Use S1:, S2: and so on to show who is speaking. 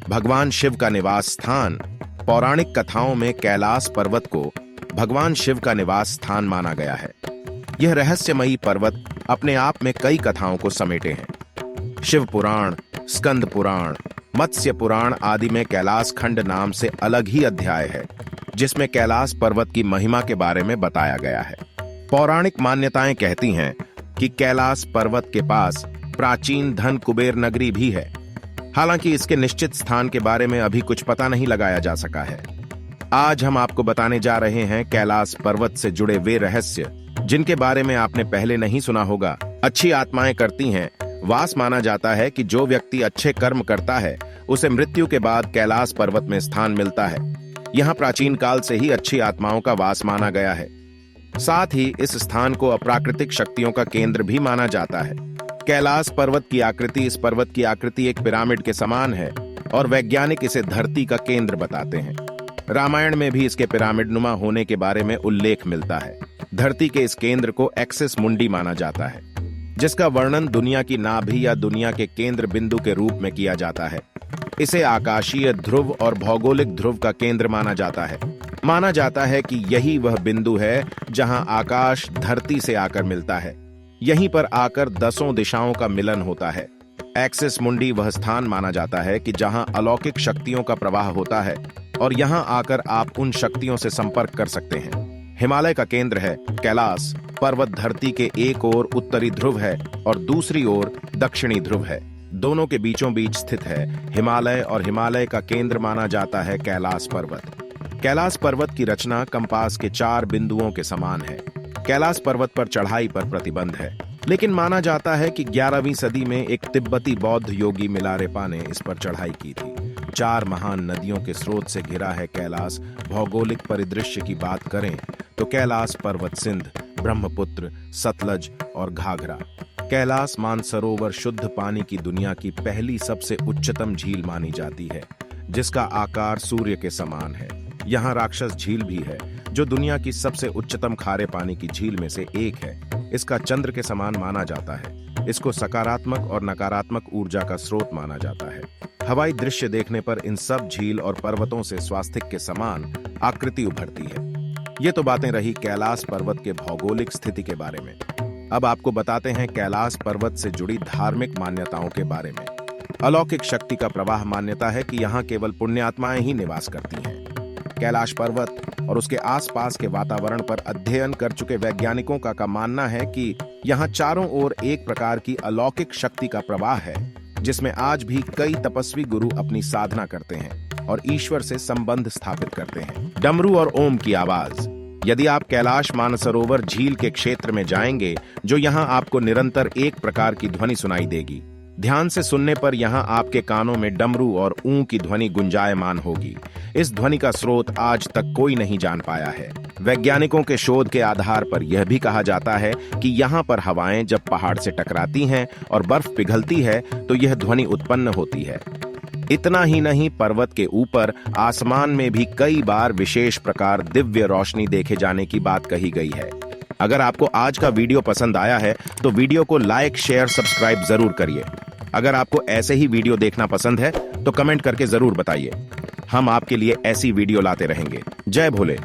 S1: भगवान शिव का निवास स्थान। पौराणिक कथाओं में कैलाश पर्वत को भगवान शिव का निवास स्थान माना गया है। यह रहस्यमयी पर्वत अपने आप में कई कथाओं को समेटे हैं। शिव पुराण, स्कंद पुराण, मत्स्य पुराण आदि में कैलाश खंड नाम से अलग ही अध्याय है, जिसमें कैलाश पर्वत की महिमा के बारे में बताया गया है। पौराणिक मान्यताएं कहती हैं कि कैलाश पर्वत के पास प्राचीन धन कुबेर नगरी भी है। हालांकि इसके निश्चित स्थान के बारे में अभी कुछ पता नहीं लगाया जा सका है। आज हम आपको बताने जा रहे हैं कैलाश पर्वत से जुड़े वे रहस्य जिनके बारे में आपने पहले नहीं सुना होगा। अच्छी आत्माएं करती हैं। वास माना जाता है कि जो व्यक्ति अच्छे कर्म करता है उसे मृत्यु के बाद कैलाश पर्वत में स्थान मिलता है। यहाँ प्राचीन काल से ही अच्छी आत्माओं का वास माना गया है। साथ ही इस स्थान को अप्राकृतिक शक्तियों का केंद्र भी माना जाता है। कैलाश पर्वत की आकृति इस पर्वत की आकृति एक पिरामिड के समान है और वैज्ञानिक इसे धरती का केंद्र बताते हैं। रामायण में भी इसके पिरामिड नुमा होने के बारे में उल्लेख मिलता है। धरती के इस केंद्र को एक्सिस मुंडी माना जाता है, जिसका वर्णन दुनिया की नाभि या दुनिया के केंद्र बिंदु के रूप में किया जाता है। इसे आकाशीय ध्रुव और भौगोलिक ध्रुव का केंद्र माना जाता है। माना जाता है कि यही वह बिंदु है जहां आकाश धरती से आकर मिलता है। यहीं पर आकर 10 दिशाओं का मिलन होता है। एक्सिस मुंडी वह स्थान माना जाता है कि जहां अलौकिक शक्तियों का प्रवाह होता है और यहां आकर आप उन शक्तियों से संपर्क कर सकते हैं। हिमालय का केंद्र है कैलाश पर्वत। धरती के एक ओर उत्तरी ध्रुव है और दूसरी ओर दक्षिणी ध्रुव है। दोनों के बीचों बीच स्थित है हिमालय और हिमालय का केंद्र माना जाता है कैलाश पर्वत। कैलाश पर्वत की रचना कंपास के 4 बिंदुओं के समान है। कैलाश पर्वत पर चढ़ाई पर प्रतिबंध है, लेकिन माना जाता है कि 11वीं सदी में एक तिब्बती बौद्ध योगी मिलारेपा ने इस पर चढ़ाई की थी। 4 महान नदियों के स्रोत से घिरा है कैलाश। भौगोलिक परिदृश्य की बात करें तो कैलाश पर्वत सिंध, ब्रह्मपुत्र, सतलज और घाघरा। कैलाश मानसरोवर शुद्ध पानी की दुनिया की पहली सबसे उच्चतम झील मानी जाती है, जिसका आकार सूर्य के समान है। यहाँ राक्षस झील भी है, जो दुनिया की सबसे उच्चतम खारे पानी की झील में से एक है। इसका चंद्र के समान माना जाता है। इसको सकारात्मक और नकारात्मक ऊर्जा का स्रोत माना जाता है। हवाई दृश्य देखने पर इन सब झील और पर्वतों से स्वास्तिक के समान आकृति उभरती है। ये तो बातें रही कैलाश पर्वत के भौगोलिक स्थिति के बारे में। अब आपको बताते हैं कैलाश पर्वत से जुड़ी धार्मिक मान्यताओं के बारे में। अलौकिक शक्ति का प्रवाह मान्यता है कि यहाँ केवल पुण्यात्माएं ही निवास करती हैं। कैलाश पर्वत और उसके आसपास के वातावरण पर अध्ययन कर चुके वैज्ञानिकों का मानना है कि यहाँ चारों ओर एक प्रकार की अलौकिक शक्ति का प्रवाह है, जिसमें आज भी कई तपस्वी गुरु अपनी साधना करते हैं और ईश्वर से संबंध स्थापित करते हैं। डमरू और ओम की आवाज। यदि आप कैलाश मानसरोवर झील के क्षेत्र में जाएंगे, जो यहाँ आपको निरंतर एक प्रकार की ध्वनि सुनाई देगी। ध्यान से सुनने पर यहाँ आपके कानों में डमरू और ऊं की ध्वनि गुंजायमान होगी। इस ध्वनि का स्रोत आज तक कोई नहीं जान पाया है। वैज्ञानिकों के शोध के आधार पर यह भी कहा जाता है कि यहाँ पर हवाएं जब पहाड़ से टकराती हैं और बर्फ पिघलती है तो यह ध्वनि उत्पन्न होती है। इतना ही नहीं, पर्वत के ऊपर आसमान में भी कई बार विशेष प्रकार दिव्य रोशनी देखे जाने की बात कही गई है। अगर आपको आज का वीडियो पसंद आया है तो वीडियो को लाइक, शेयर, सब्सक्राइब जरूर करिए। अगर आपको ऐसे ही वीडियो देखना पसंद है तो कमेंट करके जरूर बताइए। हम आपके लिए ऐसी वीडियो लाते रहेंगे। जय भोले।